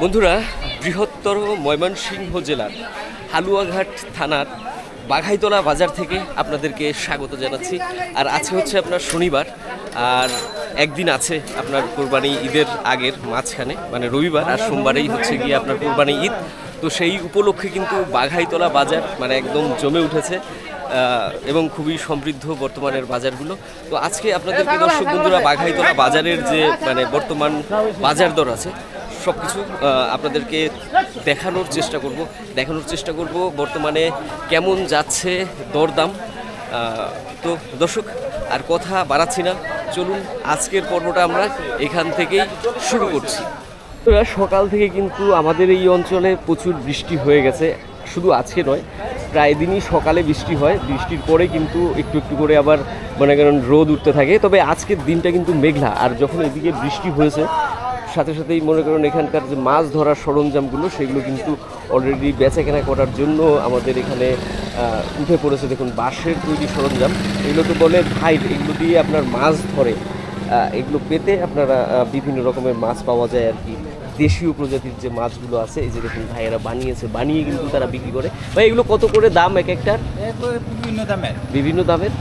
বন্ধুরা, বৃহত্তর ময়মনসিংহ জেলার হালুয়াঘাট থানার বাঘাইতলা বাজার থেকে আপনাদেরকে স্বাগত জানাচ্ছি। আর আজকে হচ্ছে আপনার শনিবার, আর একদিন আছে আপনার কোরবানি ঈদের আগের মাঝখানে, মানে রবিবার, আর সোমবারেই হচ্ছে গিয়ে আপনার কোরবানি ঈদ। তো সেই উপলক্ষে কিন্তু বাঘাইতলা বাজার মানে একদম জমে উঠেছে এবং খুবই সমৃদ্ধ বর্তমানের বাজারগুলো। তো আজকে আপনাদেরকে দর্শক বন্ধুরা বাঘাইতলা বাজারের যে মানে বর্তমান বাজার দর আছে সব কিছু আপনাদেরকে দেখানোর চেষ্টা করব বর্তমানে কেমন যাচ্ছে দরদাম। তো দর্শক আর কথা বাড়াচ্ছি না, চলুন আজকের পর্বটা আমরা এখান থেকেই শুরু করছি। সকাল থেকে কিন্তু আমাদের এই অঞ্চলে প্রচুর বৃষ্টি হয়ে গেছে, শুধু আজকে নয়, প্রায় দিনই সকালে বৃষ্টি হয়, বৃষ্টির পরে কিন্তু একটু একটু করে আবার মনে করেন রোদ উঠতে থাকে। তবে আজকের দিনটা কিন্তু মেঘলা, আর যখন এদিকে বৃষ্টি হয়েছে সাথে সাথেই মনে করেন এখানকার যে মাছ ধরার সরঞ্জামগুলো সেগুলো কিন্তু অলরেডি বেচাকেনা করার জন্য আমাদের এখানে উঠে পড়েছে। দেখুন বাঁশের তৈরি সরঞ্জাম, এগুলো তো বলে ভাইট, এগুলো দিয়ে আপনার মাছ ধরে, এগুলো পেতে আপনারা বিভিন্ন রকমের মাছ পাওয়া যায় আর কি। দেশীয় প্রজাতির যে মাছগুলো আছে, এই যে দেখুন ভাইয়েরা বানিয়ে কিন্তু তারা বিক্রি করে। ভাই এগুলো কত করে দাম এক একটার? বিভিন্ন দামের।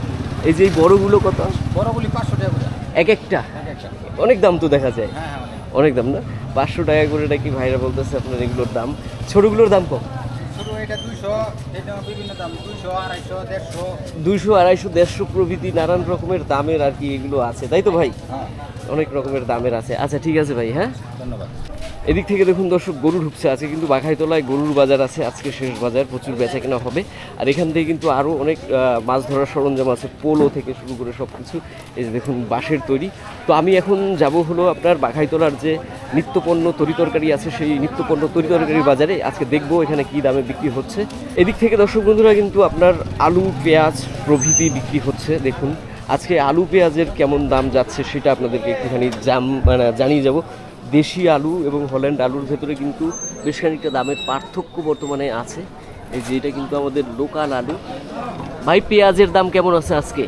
এই যে বড়গুলো কত? বড়গুলি 500 টাকা এক একটা। অনেক দাম তো দেখা যায়, অনেক দাম না? 500 টাকা করে নাকি ভাইরা বলতেছে আপনার এগুলোর দাম। ছোটগুলোর দাম কম? ছোট এটা 200, এটা বিভিন্ন দাম 200, 250, 150, 200, 250, 150 প্রভৃতি নানান রকমের দামের আর কি এগুলো আছে, তাই তো ভাই? অনেক রকমের দামের আছে। আচ্ছা ঠিক আছে ভাই, হ্যাঁ ধন্যবাদ। এদিক থেকে দেখুন দর্শক গরু ঢুকছে। আজকে কিন্তু বাঘাইতলায় গরুর বাজার আছে, আজকে শেষ বাজার, প্রচুর বেচাকেনা হবে। আর এখান থেকে কিন্তু আরও অনেক মাছ ধরার সরঞ্জাম আছে, পোলো থেকে শুরু করে সব কিছু। এই যে দেখুন বাঁশের তৈরি। তো আমি এখন যাব হলো আপনার বাঘাইতলার যে নিত্যপণ্য তরিতরকারি আছে, সেই নিত্যপণ্য তরিতরকারি বাজারে। আজকে দেখবো এখানে কী দামে বিক্রি হচ্ছে। এদিক থেকে দর্শক বন্ধুরা কিন্তু আপনার আলু, পেঁয়াজ প্রভৃতি বিক্রি হচ্ছে। দেখুন আজকে আলু পেঁয়াজের কেমন দাম যাচ্ছে সেটা আপনাদেরকে একটুখানি জানিয়ে যাব। দেশি আলু এবং হল্যান্ড আলুর ভেতরে কিন্তু বেশ খানিকটা দামের পার্থক্য বর্তমানে আছে। এই যে এটা কিন্তু আমাদের লোকাল আলু। ভাই পেঁয়াজের দাম কেমন আছে আজকে?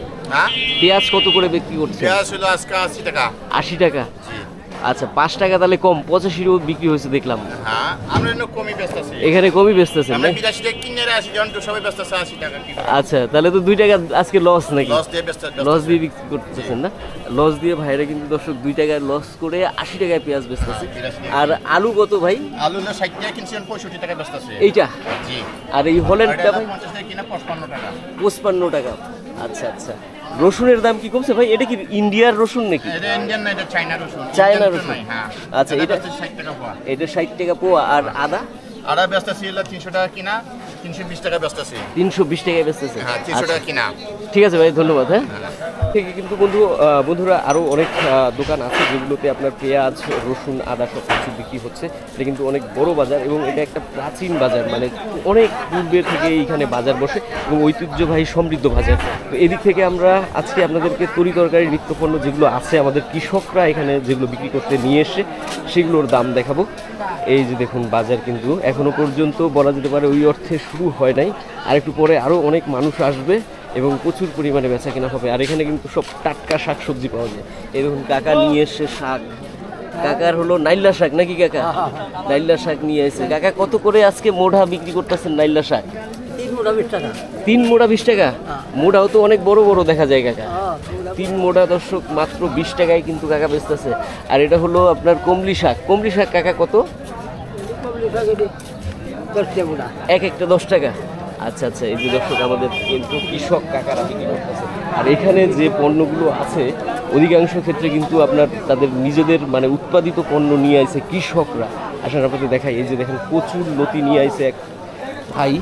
পেঁয়াজ কত করে বিক্রি করছে? পেঁয়াজ হলো আজকে 80 টাকা। 80 টাকা? আচ্ছা 5 টাকা তাহলে কম, 85 বিক্রি হয়েছে দেখলাম। হ্যাঁ আমরা এখানে কমই বেচতেছি। এখানে কমই বেচতেছেন? আমরা বিদেশি থেকে কিনে আসি, যখন তো সবাই বেচতেছে 80 টাকা কিলো। আচ্ছা তাহলে তো 2 টাকা আজকে লস নাকি? লস দিয়ে বেচতেছে। লস দিয়ে বিক্রি করতেছেন না? লস দিয়ে ভাইরা কিন্তু দর্শক 2 টাকায় লস করে 80 টাকায় পেঁয়াজ বেচতেছে। আর আলু কত ভাই? আলু হলো 60 টাকা কিনছি, 65 টাকা বেচতেছে। এইটা? জি। আর এই হল্যান্ডটা ভাই 50 টাকা কিনা 55 টাকা। 55 টাকা। আচ্ছা আচ্ছা। রসুনের দাম কি কমছে ভাই? এটা কি ইন্ডিয়ার রসুন নাকি? এটা ইন্ডিয়ান না, এটা চায়না রসুন। চায়না রসুন, হ্যাঁ। আচ্ছা এটা 60 টাকা পোয়া। এটা 60 টাকা পোয়া। আর আদা? আদা বেচতেছি হলো 300 টাকা কিনা, 320 টাকা বেচতেছি। 320 টাকায় বেচতেছে? হ্যাঁ 300 টাকা কিনা। ঠিক আছে ভাই, ধন্যবাদ। হ্যাঁ, থেকে কিন্তু বন্ধুরা আরও অনেক দোকান আছে যেগুলোতে আপনার পেঁয়াজ, রসুন, আদা সব কিছু বিক্রি হচ্ছে। এটা কিন্তু অনেক বড় বাজার এবং এটা একটা প্রাচীন বাজার, মানে অনেক পূর্বে থেকে এইখানে বাজার বসে এবং ঐতিহ্যবাহী সমৃদ্ধ বাজার। তো এদিক থেকে আমরা আজকে আপনাদেরকে তরি তরকারি নিত্যপণ্য যেগুলো আছে আমাদের কৃষকরা এখানে যেগুলো বিক্রি করতে নিয়ে এসে সেগুলোর দাম দেখাবো। এই যে দেখুন বাজার কিন্তু এখনো পর্যন্ত বলা যেতে পারে ওই অর্থে শুরু হয় নাই, আর একটু পরে আরও অনেক মানুষ আসবে এবং প্রচুর পরিমাণে বেচা কেনা হবে। আর এখানে কিন্তু সব টাটকা শাক সবজি পাওয়া যায়। এই দেখুন কাকা নিয়ে এসে শাক, কাকার হলো নাইল্লা শাক নাকি কাকা? নাইল্লা শাক নিয়ে এসে। কাকা কত করে আজকে মোড়া বিক্রি করতেছেন নাইল্লা শাক? 3 মোড়া 20 টাকা। 3 মোড়া 20 টাকা? মোড়াও তো অনেক বড় বড় দেখা যায় কাকা। 3 মোড়া দর্শক মাত্র 20 টাকায় কিন্তু কাকা বেচতেছে। আর এটা হলো আপনার কমলি শাক। কমলি শাক কাকা কত? 10 টাকা মোড়া। এক একটা 10 টাকা। আচ্ছা আচ্ছা, এই যে দর্শক আমাদের কিন্তু কৃষক কাকারা বিক্রি করতেছে। আর এখানে যে পণ্যগুলো আছে অধিকাংশ ক্ষেত্রে কিন্তু আপনার তাদের নিজেদের মানে উৎপাদিত পণ্য নিয়ে আসে কৃষকরা। আসলে আপনাদের দেখাই, এই যে দেখেন প্রচুর লতি নিয়ে আসে এক ভাই।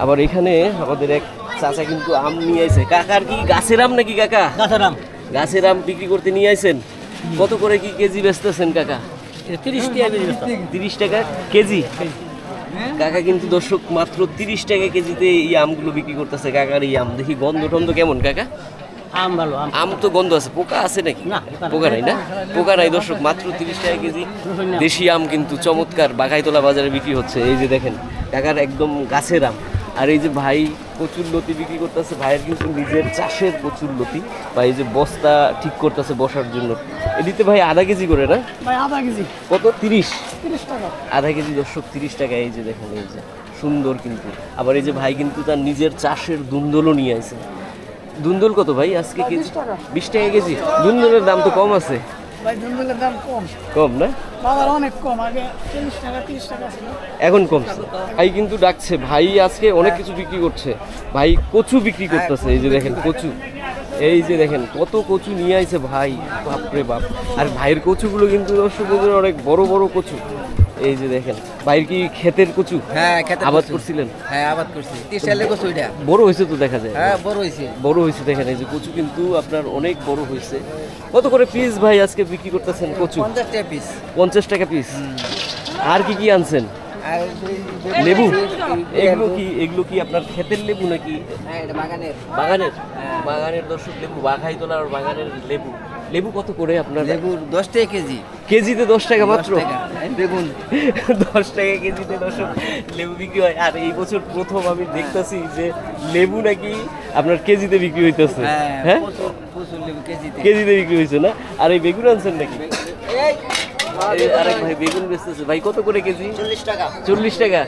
আবার এখানে আমাদের এক চাচা কিন্তু আম নিয়ে আসে। কাকার কি গাছের আম নাকি কাকা? গাছের আম। গাছের আম বিক্রি করতে নিয়ে আসেন। কত করে কি কেজি বেচতেছেন কাকা? 30 টাকা কেজি। 30 টাকা কেজি। কাকা কিন্তু দর্শক মাত্র 30 টাকা কেজিতে এই আমগুলো বিক্রি করতেছে। কাকার এই আম দেখি গন্ধ টন্ধ কেমন কাকা? আম ভালো। আম তো গন্ধ আছে, পোকা আছে নাকি? না, পোকা নাই না? পোকা নাই দর্শক, মাত্র 30 টাকা কেজি দেশি আম কিন্তু চমৎকার বাঘাইতলা বাজারে বিক্রি হচ্ছে। এই যে দেখেন কাকার একদম গাছের আম। আর এই যে ভাই প্রচুর লতি বিক্রি করতেছে। ভাইয়ের কিন্তু নিজের চাষের প্রচুর লতি। বা এই যে বস্তা ঠিক করতেছে বসার জন্য। এদিকে ভাই আধা কেজি করে না? ভাই আধা কেজি কত? 30 টাকা। আধা কেজি দর্শক 30 টাকা। এই যে দেখেন, এই যে সুন্দর কিন্তু। আবার এই যে ভাই কিন্তু তার নিজের চাষের দুন্দলও নিয়ে আসে। দুন্দল কত ভাই আজকে কেজি? 20 টাকা কেজি। দুন্দলের দাম তো কম আছে। ভাই দুন্দলের দাম কম। কম না? বাজার অনেক কম, আগে 40 টাকা 30 টাকা ছিল। এখন কমছে। ভাই কিন্তু ডাকছে, ভাই আজকে অনেক কিছু বিক্রি করছে। ভাই কচু বিক্রি করতেছে। এই যে দেখেন কচু, এই যে দেখেন কত কচু নিয়ে আইছে ভাই, বাপরে বাপ। আর ভাইয়ের কচুগুলো কিন্তু দর্শক বন্ধুরা অনেক বড় বড় কচু। এই যে দেখেন ভাইয়ের কি ক্ষেতের কচু? হ্যাঁ, খেতে আবাদ করছিলেন? হ্যাঁ, আবাদ করছি। 30 সালে কচু এটা। বড় হয়েছে তো দেখা যায়। হ্যাঁ, বড় হইছে। বড় হয়েছে দেখেন, এই যে কচু কিন্তু আপনার অনেক বড় হয়েছে। কত করে পিস ভাই আজকে বিক্রি করতেছেন কচু? 50 টাকা পিস। 50 টাকা পিস। আর কি কি আনছেন? আর লেবু? এগুলো কি আপনার ক্ষেতের লেবু নাকি হ্যাঁ, এটা বাগানের। বাগানের? বাগানের দর্শক লেবু, বাঘাইতলার বাগানের লেবু। লেবু কত করে আপনার? লেবু 10 টাকা কেজি। কেজিতে 10 টাকা মাত্র? 10 টাকা। বেগুন 10 টাকা কেজিতে দর্শক লেবু বিক্রি হয়। আর এই বছর প্রথম আমি দেখতেছি যে লেবু নাকি আপনার কেজিতে বিক্রি হইতেছে। হ্যাঁ, প্রচুর লেবু কেজিতে। কেজিতে বিক্রি হয়েছে না? আর এই বেগুন আনছেন নাকি? এই আরেক ভাই বেগুন বেচতেছে। ভাই কত করে কেজি? 40 টাকা। 40 টাকা।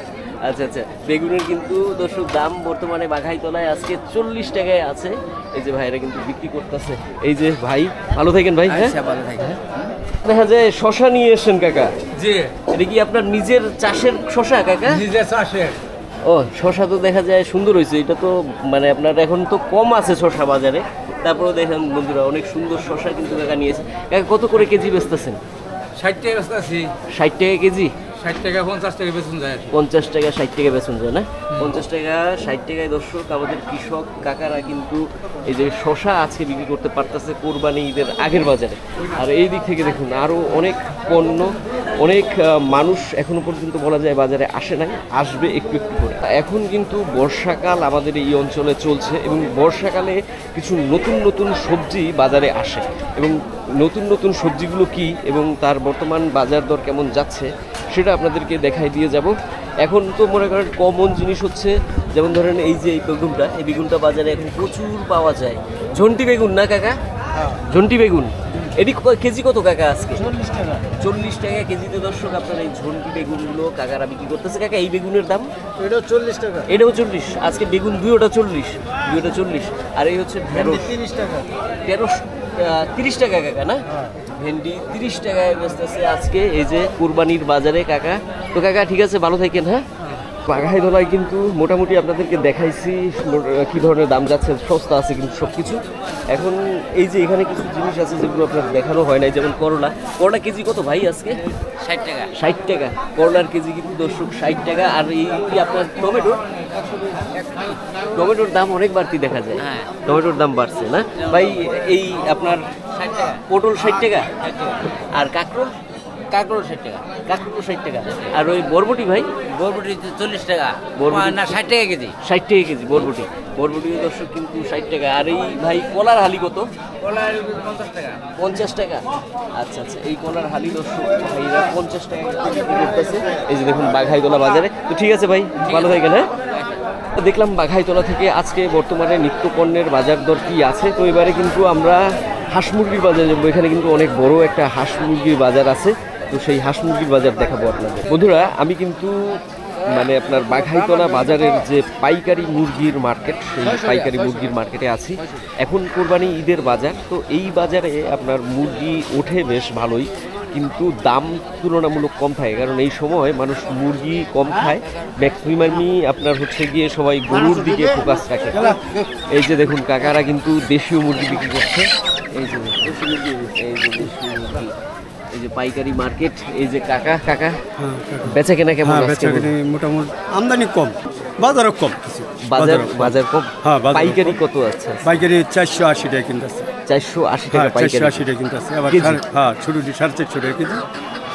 আচ্ছা আচ্ছা, বেগুনের কিন্তু দর্শক দাম বর্তমানে বাঘাইতলায় আজকে 40 টাকায় আছে। এই যে ভাইরা কিন্তু বিক্রি করতেছে। এই যে ভাই ভালো থাকেন ভাই। হ্যাঁ, আচ্ছা, ভালো থাকেন। দেখা যায় শশা নিয়ে এসেছেন কাকা। জি, এটা কি আপনার নিজের চাষের শশা কাকা? নিজে চাষের। ও, শশা তো দেখা যায় সুন্দর হয়েছে। এটা তো মানে আপনার এখন তো কম আছে শশা বাজারে, তারপরে দেখেন বন্ধুরা অনেক সুন্দর শশা কিন্তু কাকা নিয়েছে। কাকা কত করে কেজি বেচতেছেন? 60 টাকা বেচতে আছি। 60 টাকা কেজি? 60 টাকা 50 টাকা বেচুন যায়। 50 টাকা 60 টাকা বেচন যায় না? 50 টাকা 60 টাকায় দর্শক আমাদের কৃষক কাকারা কিন্তু এই যে শশা আজকে বিক্রি করতে পারতেছে কোরবানি ঈদের আগের বাজারে। আর এই দিক থেকে দেখুন আরও অনেক পণ্য, অনেক মানুষ এখনো পর্যন্ত বলা যায় বাজারে আসে নাই, আসবে একটু একটু করে। এখন কিন্তু বর্ষাকাল আমাদের এই অঞ্চলে চলছে এবং বর্ষাকালে কিছু নতুন নতুন সবজি বাজারে আসে এবং নতুন নতুন সবজিগুলো কি এবং তার বর্তমান বাজার দর কেমন যাচ্ছে সেটা আপনাদেরকে দেখাই দিয়ে যাব। এখন তো মনে করেন কমন জিনিস হচ্ছে, যেমন ধরেন এই যে এই বেগুনটা, এই বেগুনটা বাজারে এখন প্রচুর পাওয়া যায়। ঝন্টি বেগুন না কাকা? ঝন্টি বেগুন। এটি কেজি কত কাকা আজকে? 40 টাকা। 40 টাকা কেজিতে দর্শক আপনার এই ঝন্টি বেগুনগুলো কাকারা বিক্রি করতেছে। কাকা এই বেগুনের দাম? এটাও 40 টাকা। এটাও 40 আজকে বেগুন দুইটা 40। আর এই হচ্ছে ঢেঁড়স 30 টাকা। ঢেঁড়স 30 টাকা কাকা না? ভেন্ডি 30 টাকায় বেচতেছে আজকে এই যে কুরবানির বাজারে কাকা। তো কাকা ঠিক আছে, ভালো থাকেন। হ্যাঁ, বাঘাইতলায় কিন্তু মোটামুটি আপনাদেরকে দেখাইছি কি ধরনের দাম যাচ্ছে, সস্তা আছে কিন্তু সব কিছু। এখন এই যে এখানে কিছু জিনিস আছে যেগুলো আপনার দেখানো হয় নাই, যেমন করলা। করলা কেজি কত ভাই আজকে? 60 টাকা। 60 টাকা করলার কেজি কিন্তু দর্শক, 60 টাকা। আর এই কি আপনার টমেটোর দাম অনেক বাড়তি দেখা যায়। হ্যাঁ। টমেটোর দাম বাড়ছে না ভাই? এই আপনার 60 টাকা। পটল 60 টাকা, আর কাঁকরোল? কাঁকড়ো 60 টাকা। কাঁকরোল 60 টাকা। আর ওই বরবটি ভাই? বরবটি 40 টাকা। বরবটি? না 60 টাকা কেজি। 60 টাকা কেজি বরবটি। বরবটি দর্শক কিন্তু 60 টাকা। আর এই ভাই কলার হালি কত? কলা 50 টাকা। 50 টাকা। আচ্ছা আচ্ছা, এই কলার হালি দর্শক ভাইরা 50 টাকা বিক্রি করতেছে। এই যে দেখুন বাঘাইতলা বাজারে। তো ঠিক আছে ভাই, ভালো থাকেন। হ্যাঁ, দেখলাম বাঘাইতলা থেকে আজকে বর্তমানে নিত্য পণ্যের বাজার দর কি আছে। তো এবারে কিন্তু আমরা হাঁস মুরগির বাজারে যাবো। এখানে কিন্তু অনেক বড় একটা হাঁস মুরগির বাজার আছে। তো সেই হাঁস মুরগির বাজার দেখাবো আপনাদের। বন্ধুরা, আমি কিন্তু মানে আপনার বাঘাইতলা বাজারের যে পাইকারি মুরগির মার্কেট, সেই পাইকারি মুরগির মার্কেটে আছি। এখন কোরবানি ঈদের বাজার। তো এই বাজারে আপনার মুরগি ওঠে বেশ ভালোই, কিন্তু দাম তুলনামূলক কম থাকে, কারণ এই সময় মানুষ মুরগি কম খায়। ম্যাক্সিমামই আপনার হচ্ছে গিয়ে সবাই গরুর দিকে ফোকাস রাখে। এই যে দেখুন কাকারা কিন্তু দেশীয় মুরগি বিক্রি করছে। এই যে দেশীয় মুরগি, এই যে দেশীয় মুরগি, এই যে পাইকারি মার্কেট। এই যে কাকা বেচা কেনা কেমন? মোটামুটি আমদানি কম, বাজারও কম কিছু। বাজার কম। হ্যাঁ, পাইকারি কত আছে? পাইকারি 480 টাকা কিনতে আছে। 480 টাকা পাইকারি। 480 টাকা কিনতে আছে। আবার কেজি? হ্যাঁ, ছোট 450 টাকা কেজি।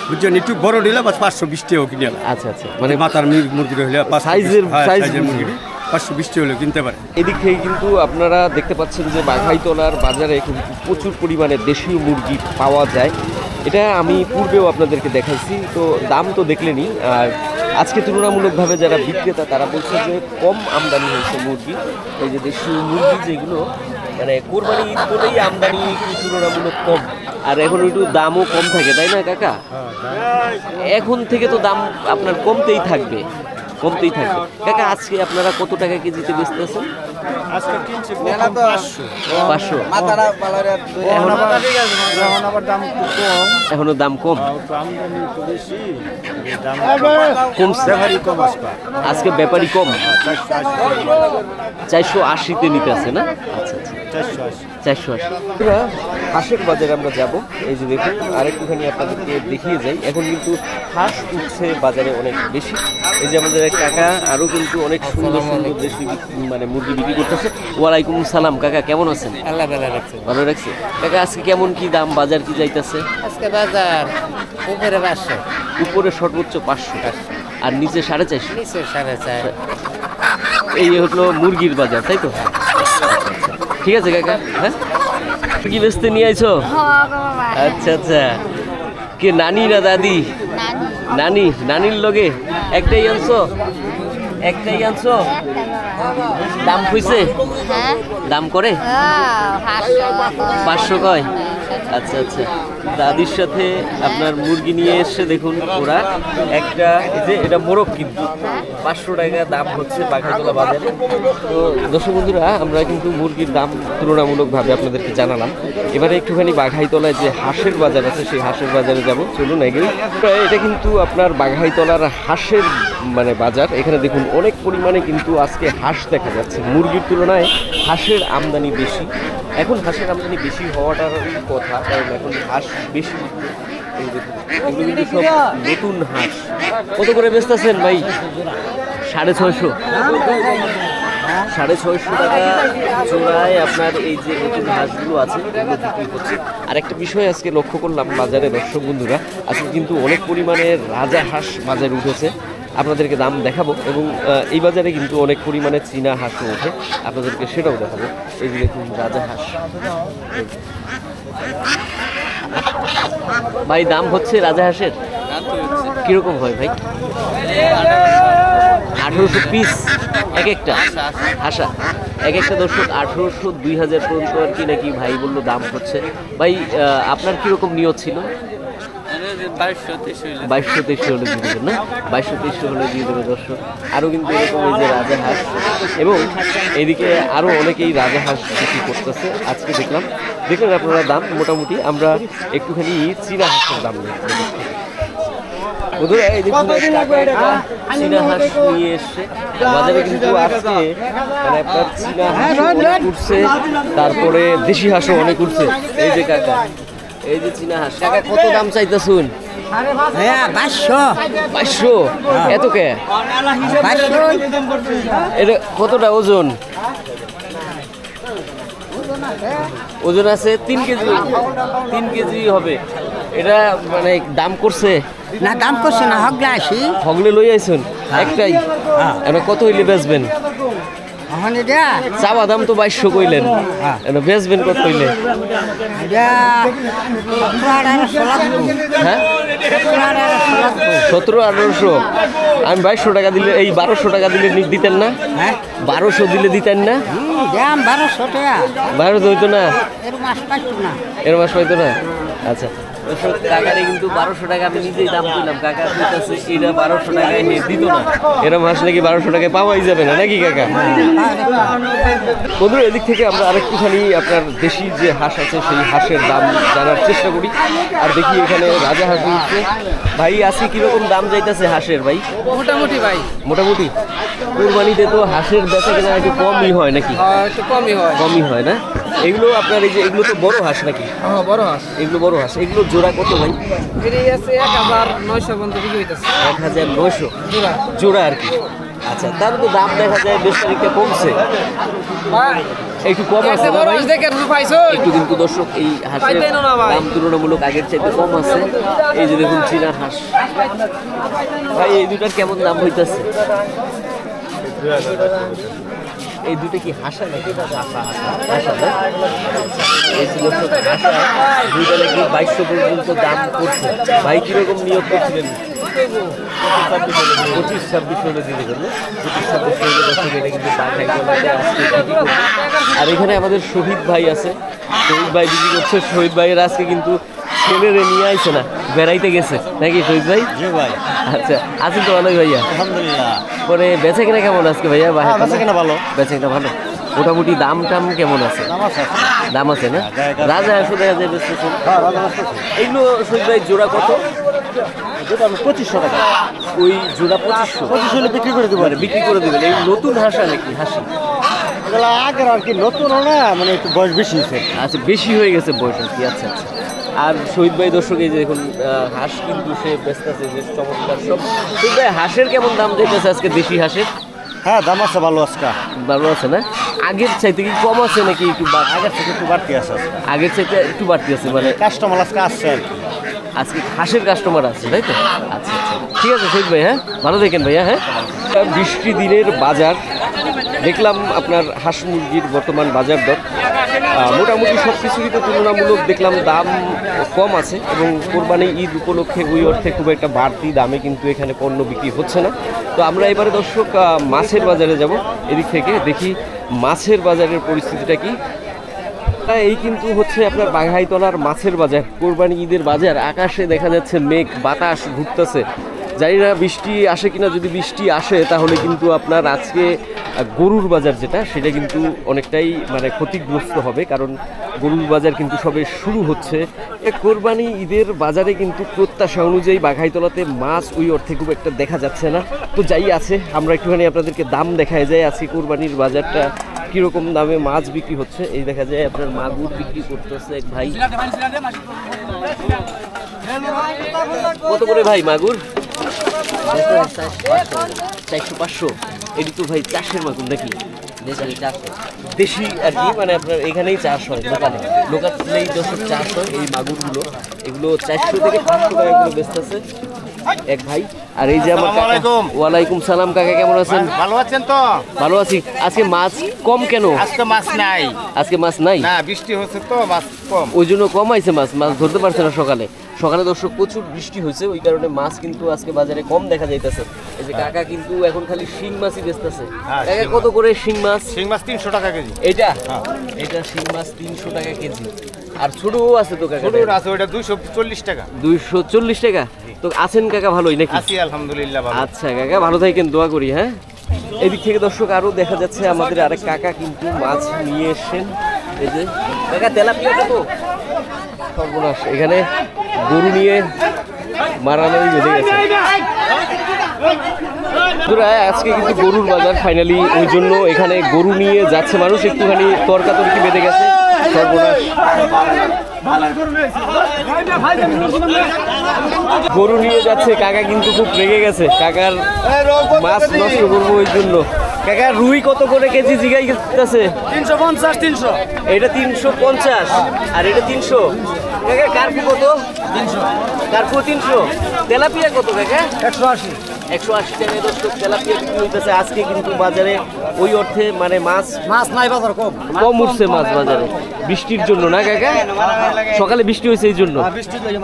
বুঝছেন, একটু বড় দিলে বা 520 টাকাও কিনে আলা। আচ্ছা আচ্ছা, মানে মাথার মুরগি হলে সাইজের মুরগি 520 টাকা হলে কিনতে পারে। এদিক থেকে কিন্তু আপনারা দেখতে পাচ্ছেন যে বাঘাইতলার বাজারে কিন্তু প্রচুর পরিমাণে দেশীয় মুরগি পাওয়া যায়। এটা আমি পূর্বেও আপনাদেরকে দেখাইছি। তো দাম তো দেখলেনই। আর আজকে তুলনামূলকভাবে যারা বিক্রেতা তারা বলছে যে কম আমদানি হয়েছে মুরগি। এই যে দেশীয় মুরগি যেগুলো মানে কোরবানি ঈদ বলেই আমদানি একটু তুলনামূলক কম। আর এখন একটু দামও কম থাকে, তাই না কাকা? এখন থেকে তো দাম আপনার কমতেই থাকবে। কাকা, আজকে আপনারা কত টাকা কেজিতে বেচতেছেন? আজকে কিনছি মেলা তো 500। মাথাটা পালারে এখন আবার দাম একটু কম। এখনো দাম কম, একটু আমদানি একটু বেশি, দাম কমছে। ব্যাপারই কম আসবে। আজকে ব্যাপারই কম। 480 480-তে নিতে আছে না? আচ্ছা আচ্ছা, 480 480। আমরা হাঁসের বাজারে আমরা যাব। এই যে দেখুন, আরেকটুখানি আপনাদেরকে দেখিয়ে যাই। এখন কিন্তু হাঁস উঠছে বাজারে অনেক বেশি। এই যে আমাদের এক কাকা আরও কিন্তু অনেক সুন্দর সুন্দর দেশি মানে মুরগি বিক্রি করতেছে। ওয়ালাইকুম সালাম কাকা, কেমন আছেন? আল্লাহ ভালো রাখছে। ভালো রাখছে কাকা। আজকে কেমন কি দাম, বাজার কি যাইতেছে? আজকে বাজার উপরে 500, উপরে সর্বোচ্চ 500 আর নিচে 450। নিচে 4.5। এই হলো মুরগির বাজার, তাই তো? ঠিক আছে কাকা। হ্যাঁ, কি বেচতে নিয়ে আইছো? আচ্ছা আচ্ছা, কে নানি না দাদি? নানির লগে একটাই আনছো? দাম কইছে? দাম করে 500 কয়? আচ্ছা আচ্ছা, দাদির সাথে আপনার মুরগি নিয়ে এসে দেখুন ওরা একটা, এই যে এটা মোরগ কিন্তু 500 টাকা দাম হচ্ছে বাঘাইতলা বাজারে। তো দর্শক বন্ধুরা, আমরা কিন্তু মুরগির দাম তুলনামূলকভাবে আপনাদেরকে জানালাম। এবারে একটুখানি বাঘাইতলায় যে হাঁসের বাজার আছে সেই হাঁসের বাজারে যাব। চলুন এগিয়ে। এটা কিন্তু আপনার বাঘাইতলার হাঁসের মানে বাজার। এখানে দেখুন অনেক পরিমাণে কিন্তু আজকে হাঁস দেখা যাচ্ছে। মুরগির তুলনায় হাঁসের আমদানি বেশি। এখন হাঁসের আমদানি বেশি হওয়াটার কথা, কারণ এখন হাঁস বেশি। এই দেখুন, এগুলো কিন্তু সব নতুন হাঁস। কত করে বেচতেছেন ভাই? 650। 650 টাকা জোড়ায় আপনার এই যে নতুন হাঁসগুলো আছে এগুলো বিক্রি হচ্ছে। আর একটা বিষয় আজকে লক্ষ্য করলাম বাজারে দর্শক বন্ধুরা, আজকে কিন্তু অনেক পরিমাণে রাজা হাঁস বাজারে উঠেছে। আপনাদেরকে দাম দেখাবো এবং এই বাজারে কিন্তু অনেক পরিমাণে চীনা হাঁসও ওঠে, আপনাদেরকে সেটাও দেখাবো। এই যে দেখুন রাজা হাঁস। ভাই দাম হচ্ছে রাজা হাঁসের কিরকম হয় ভাই? 1800 পিস এক একটা হাঁসা, এক একটা দর্শক 1800 2000 পর্যন্ত আর কি নাকি ভাই বললো দাম হচ্ছে। ভাই আপনার কিরকম নিয়ত ছিল? 2200-2300 হলে দিয়ে দেবেন না? 2200-2300 হলে দিয়ে দেবে দর্শক। আরও কিন্তু এরকম এই যে রাজা হাঁস, এবং এদিকে আরও অনেকেই রাজা হাঁস বিক্রি করতেছে। আজকে দেখলেন আপনারা দাম মোটামুটি। আমরা একটুখানি চীনা হাঁসের দাম দেখি। বন্ধুরা এই দেখুন চীনা হাঁস নিয়ে এসছে বাজারে কিন্তু আজকে মানে আপনার চীনা হাঁস অনেক উঠছে, তারপরে দেশি হাঁসও অনেক উঠছে। এই যে কাকা, এই যে চীনা হাঁস, কাকা কত দাম চাইতেছুন? হ্যাঁ 500 এত কে? এটা কতটা ওজন? ওজন আছে 3 কেজি, 3 কেজি হবে। এটা মানে দাম করছে না, দাম করছে না, হগলে আসি হগলে লই আইছেন একটাই, এটা কত হইলে বেচবেন? এখন এটা চাওয়া দাম তো 2200 কইলেন, এটা বেচবেন কত হইলে? এটা হ্যাঁ 1700-1800। আমি 2200 টাকা দিলে, এই 1200 টাকা দিলে দিতেন না? হ্যাঁ 1200 দিলে দিতেন না? দাম 1200 টাকা, 1200 হইতো না? এর মাস পাইতো না। এর মাস পাইতো না? আচ্ছা, কাকারে কিন্তু 1200 টাকা আমি নিজেই দাম দিলাম, কাকা কইতাছে এটা 1200 টাকায় দিত না। এরকম হাঁস নাকি 1200 টাকায় পাওয়াই যাবে না নাকি কাকা? বন্ধুরা এদিক থেকে আমরা আরেকটুখানি আপনার দেশি যে হাঁস আছে সেই হাঁসের দাম জানার চেষ্টা করি। আর দেখি এখানে রাজা হাঁস উঠছে। ভাই আজকে কিরকম দাম যাইতেছে হাঁসের ভাই? মোটামুটি ভাই মোটামুটি কুরবানিতে তো হাঁসের বেচা কেনা একটু কমই হয় নাকি? একটু কমই হয়। কমই হয় না? এগুলো আপনার এই যে এগুলো তো বড় হাঁস নাকি? হ্যাঁ বড় হাঁস। এগুলো বড় হাঁস, এগুলো জোড়া কত ভাই? এটাই আছে 1900 পর্যন্ত বিক্রি হইতেছে 1900 জোড়া। জোড়া আর কি। আচ্ছা, তার তো দাম দেখা যায় বেশ খানিকটা কমছে, ভাই একটু কম আছে না বড় ভাই? হাঁস দেখে তুমি পাইছো? একটু কিন্তু দর্শক এই হাঁসের পাইতেন না ভাই। দাম তুলনামূলক আগের চাইতে কম আছে। এই যে দেখুন চীনা হাঁস, ভাই এই দুটার কেমন দাম হইতাছে? এই দুটো কি হাঁসা নাকি? হাঁসা না? এই ছিল হাঁসা, দুইটা নাকি 2200 পর্যন্ত দাম করছে। ভাই কিরকম নিয়োগ করছিলেন? 25-26 হলে দিয়ে দেবেন না? 25-26 হলে দর্শক এটা কিন্তু বাঘাই গলাতে আজকে বিক্রি করছে। আর এখানে আমাদের শহীদ ভাই আছে, শহীদ ভাই বিক্রি করছে। শহীদ ভাইয়ের আজকে কিন্তু ছেলেরে নিয়ে আইছে না, বেড়াইতে গেছে নাকি শহীদ ভাই? জি ভাই, আচ্ছা, আছেন তো ভালোই ভাইয়া? আলহামদুলিল্লাহ। পরে বেচা কেনা কেমন আজকে ভাইয়া? বেচা কেনা ভালো। বেচা কেনা ভালো, মোটামুটি দাম টাম কেমন আছে? দাম আছে না? রাজা হাঁসও দেখা যায় বেচতেছেন। এগুলো শহীদ ভাই জোড়া কত? 2500 টাকা। ওই জোড়া 2500 হলে বিক্রি করে দেবো। মানে বিক্রি করে দেবেন। এই নতুন হাঁসা নাকি হাসি? এগুলো আগের আর কি, নতুন না, মানে একটু বয়স বেশি হয়েছে। আচ্ছা, বেশি হয়ে গেছে বয়স আর কি। আচ্ছা আচ্ছা। আর শহীদ ভাই দর্শক এই যে দেখুন হাঁস কিন্তু সে বেচতেছে যে চমৎকার সব। শহীদ ভাই হাঁসের কেমন দাম দিতেছে আজকে দেশি হাঁসের? হ্যাঁ দাম আছে ভালো আজকে। ভালো আছে না? আগের চাইতে কি কম আছে নাকি একটু? আগের থেকে একটু বাড়তি আছে আজকে। আগের চাইতে একটু বাড়তি আছে মানে কাস্টমার আজকে আসছে আর কি। আজকে হাঁসের কাস্টমার আছে তাই তো? আচ্ছা আচ্ছা, ঠিক আছে শহীদ ভাই, হ্যাঁ ভালো দেখেন ভাইয়া। হ্যাঁ, বৃষ্টি দিনের বাজার দেখলাম আপনার হাঁস মুরগির বর্তমান বাজার দর মোটামুটি সব কিছুরই তো তুলনামূলক দেখলাম দাম কম আছে, এবং কোরবানি ঈদ উপলক্ষে ওই অর্থে খুব একটা বাড়তি দামে কিন্তু এখানে পণ্য বিক্রি হচ্ছে না। তো আমরা এবারে দর্শক মাছের বাজারে যাব, এদিক থেকে দেখি মাছের বাজারের পরিস্থিতিটা কি। এই কিন্তু হচ্ছে আপনার বাঘাইতলার মাছের বাজার, কোরবানি ঈদের বাজার। আকাশে দেখা যাচ্ছে মেঘ, বাতাস ঘুরতেছে, জানি না বৃষ্টি আসে কিনা। যদি বৃষ্টি আসে তাহলে কিন্তু আপনার আজকে গরুর বাজার যেটা সেটা কিন্তু অনেকটাই মানে ক্ষতিগ্রস্ত হবে, কারণ গরুর বাজার কিন্তু সবে শুরু হচ্ছে। কোরবানি ঈদের বাজারে কিন্তু প্রত্যাশা অনুযায়ী বাঘাইতলাতে মাছ ওই অর্থে খুব একটা দেখা যাচ্ছে না। তো যাই আছে, আমরা একটুখানি আপনাদেরকে দাম দেখায় যায় আজকে কোরবানির বাজারটা কিরকম দামে মাছ বিক্রি হচ্ছে। এই দেখা যায় আপনার মাগুর বিক্রি করতেছে এক ভাই। কত করে ভাই মাগুর? 400-500। এটি তো ভাই চাষের মাগুর নাকি? দেশি আর কি, মানে আপনার এখানেই চাষ হয় লোকালে, লোকালেই দর্শক চাষ হয় এই মাগুরগুলো। এগুলো 400 থেকে 500 টাকা করে বেচতেছে এক ভাই। আর এই যে আমার কাকা, ওয়ালাইকুম সালাম কাকা, কেমন আছেন? ভালো আছেন তো? ভালো আছি। আজকে মাছ কম কেন? আজকে মাছ নাই। আজকে মাছ নাই না, বৃষ্টি হচ্ছে তো মাছ কম। ওই জন্য কম আইছে মাছ, মাছ ধরতে পারছে না সকালে। সকালে দর্শক প্রচুর বৃষ্টি হয়েছে, ওই কারণে মাছ কিন্তু আজকে বাজারে কম দেখা যাইতেছে। এই যে কাকা কিন্তু এখন খালি শিং মাছই বেচতেছে। কাকা কত করে শিং মাছ? শিং মাছ 300 টাকা কেজি। এটা এটা শিং মাছ 300 টাকা কেজি। আর ছোটও আছে তো কাকা? ছোট আছে, ওটা 240 টাকা। 240 টাকা। তো আছেন কাকা ভালোই নাকি? আছি আলহামদুলিল্লাহ ভালো। আচ্ছা কাকা ভালো থাকেন, দোয়া করি। হ্যাঁ, এদিক থেকে দর্শক আরো দেখা যাচ্ছে আমাদের আরেক কাকা কিন্তু মাছ নিয়ে এসেছেন। এই যে কাকা তেলাপিয়া কত? সর্বনাশ, এখানে গরু নিয়ে মারামারি বেঁধে গেছে। বন্ধুরা, আজকে কিন্তু গরুর বাজার ফাইনালি, ওই জন্য এখানে গরু নিয়ে যাচ্ছে মানুষ, একটুখানি তর্কাতর্কি বেঁধে গেছে। সর্বনাশ, গরু নিয়ে যাচ্ছে কাকা, কিন্তু খুব রেগে গেছে। কাকার মাছ নষ্ট করবো ওই জন্য। কাকা, রুই কত করে কেজি জিগাই গেছে? 350 300 এটা 350 আর এটা 300। কাকা কার্পু কত? 300 কার্পু 300। তেলাপিয়া কত কাকা? 180 180 টাকা দর্শক তেলাপিয়া বিক্রি হইতেছে আজকে কিন্তু বাজারে। ওই অর্থে মানে মাছ নাই বাজার কম কম উঠছে মাছ বাজারে, বৃষ্টির জন্য না কাকা? সকালে বৃষ্টি হয়েছে এই জন্য,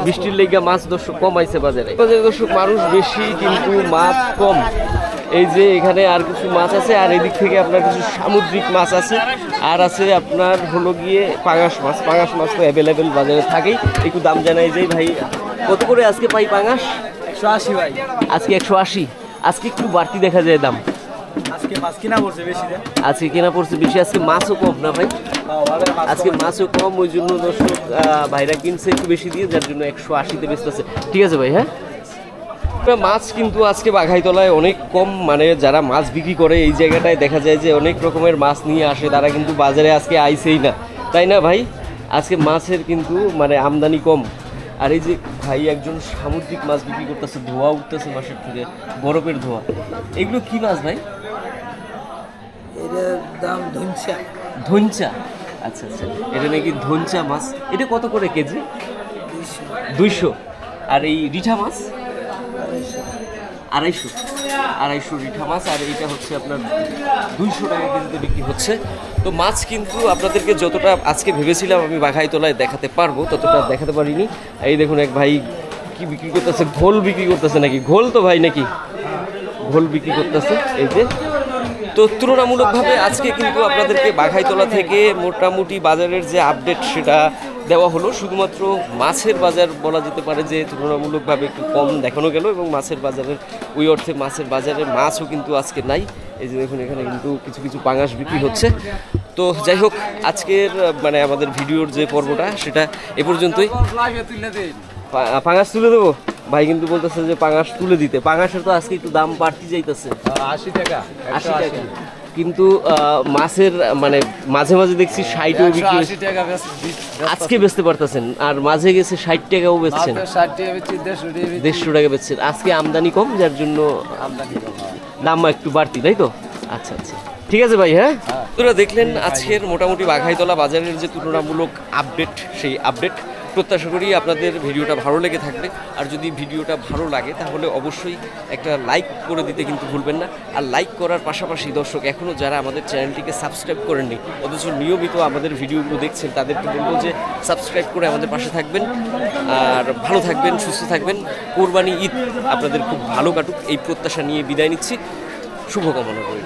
বৃষ্টির লেগে মাছ দর্শক কম আইছে বাজারে। দর্শক মানুষ বেশি কিন্তু মাছ কম। এই যে এখানে আর কিছু মাছ আছে, আর এদিক থেকে আপনার কিছু সামুদ্রিক মাছ আছে, আর আছে আপনার হলো গিয়ে পাঙাশ মাছ। পাঙাশ মাছ তো অ্যাভেলেবেল বাজারে থাকেই। একটু দাম জানাই যে ভাই কত করে আজকে পাই পাঙাশ? 180 ভাই। আজকে 180। আজকে একটু বাড়তি দেখা যায় দাম। আজকে মাছ কিনা পড়ছে বেশি রে। আজকে কেনা পড়ছে বেশি, আজকে মাছও কম না ভাই? আজকে মাছও কম, ওই জন্য দর্শক ভাইরা কিনছে একটু বেশি দিয়ে, যার জন্য 180-তে বেচতেছে। ঠিক আছে ভাই, হ্যাঁ। মাছ কিন্তু আজকে বাঘাইতলায় অনেক কম, মানে যারা মাছ বিক্রি করে এই জায়গাটায় দেখা যায় যে অনেক রকমের মাছ নিয়ে আসে, তারা কিন্তু বাজারে আজকে আইছেই না, তাই না ভাই? আজকে মাছের কিন্তু মানে আমদানি কম। আর এই যে ভাই একজন সামুদ্রিক মাছ বিক্রি করতেছে, ধোয়া উঠতেছে মাছের থেকে, বরফের ধোয়া। এগুলো কি মাছ ভাই? এর দাম ধনসা। ধনচা, আচ্ছা আচ্ছা, এটা নাকি ধনচা মাছ। এটা কত করে কেজি? 200। আর এই রিঠা মাছ? 250 রিঠা মাছ। আর এইটা হচ্ছে আপনার 200 টাকা কেজিতে বিক্রি হচ্ছে। তো মাছ কিন্তু আপনাদেরকে যতটা আজকে ভেবেছিলাম আমি বাঘাইতলায় দেখাতে পারবো, ততটা দেখাতে পারিনি। এই দেখুন এক ভাই কি বিক্রি করতেছে, ঘোল বিক্রি করতেছে নাকি? ঘোল তো ভাই নাকি? ঘোল বিক্রি করতেছে এই যে। তো তুলনামূলকভাবে আজকে কিন্তু আপনাদেরকে বাঘাইতলা থেকে মোটামুটি বাজারের যে আপডেট সেটা দেওয়া হলো। শুধুমাত্র মাছের বাজার বলা যেতে পারে যে তুলনামূলকভাবে একটু কম দেখানো গেল, এবং মাছের বাজারের ওই অর্থে মাছের বাজারে মাছও কিন্তু আজকে নাই। এই যে দেখুন এখানে কিন্তু কিছু কিছু পাঙাশ বিক্রি হচ্ছে। তো যাই হোক, আজকের মানে আমাদের ভিডিওর যে পর্বটা সেটা এ পর্যন্তই। পাঙাশ তুলে দেবো ভাই, কিন্তু বলতেছে যে পাঙাশ তুলে দিতে। পাঙাশের তো আজকে একটু দাম বাড়তি যাইতেছে, 80 টাকা 80 টাকা। কিন্তু মাছের মানে মাঝে মাঝে দেখছি 60ও বিক্রি হচ্ছে। 80 টাকা আজকে বেচতে পারতেছেন, আর মাঝে গেছে 60 টাকাও বেচছেন, 60 টাকা বেচছি, 150 টাকা বেচছেন। আজকে আমদানি কম, যার জন্য দাম একটু বাড়তি, তাই তো? আচ্ছা আচ্ছা, ঠিক আছে ভাই, হ্যাঁ। তোরা দেখলেন আজকের মোটামুটি বাঘাইতলা বাজারের যে তুলনামূলক আপডেট, সেই আপডেট। প্রত্যাশা করি আপনাদের ভিডিওটা ভালো লেগে থাকবে। আর যদি ভিডিওটা ভালো লাগে তাহলে অবশ্যই একটা লাইক করে দিতে কিন্তু ভুলবেন না। আর লাইক করার পাশাপাশি দর্শক এখনও যারা আমাদের চ্যানেলটিকে সাবস্ক্রাইব করেননি, অথচ নিয়মিত আমাদের ভিডিওগুলো দেখছেন, তাদেরকে বলবো যে সাবস্ক্রাইব করে আমাদের পাশে থাকবেন। আর ভালো থাকবেন, সুস্থ থাকবেন। কোরবানি ঈদ আপনাদের খুব ভালো কাটুক এই প্রত্যাশা নিয়ে বিদায় নিচ্ছি। শুভকামনা করি।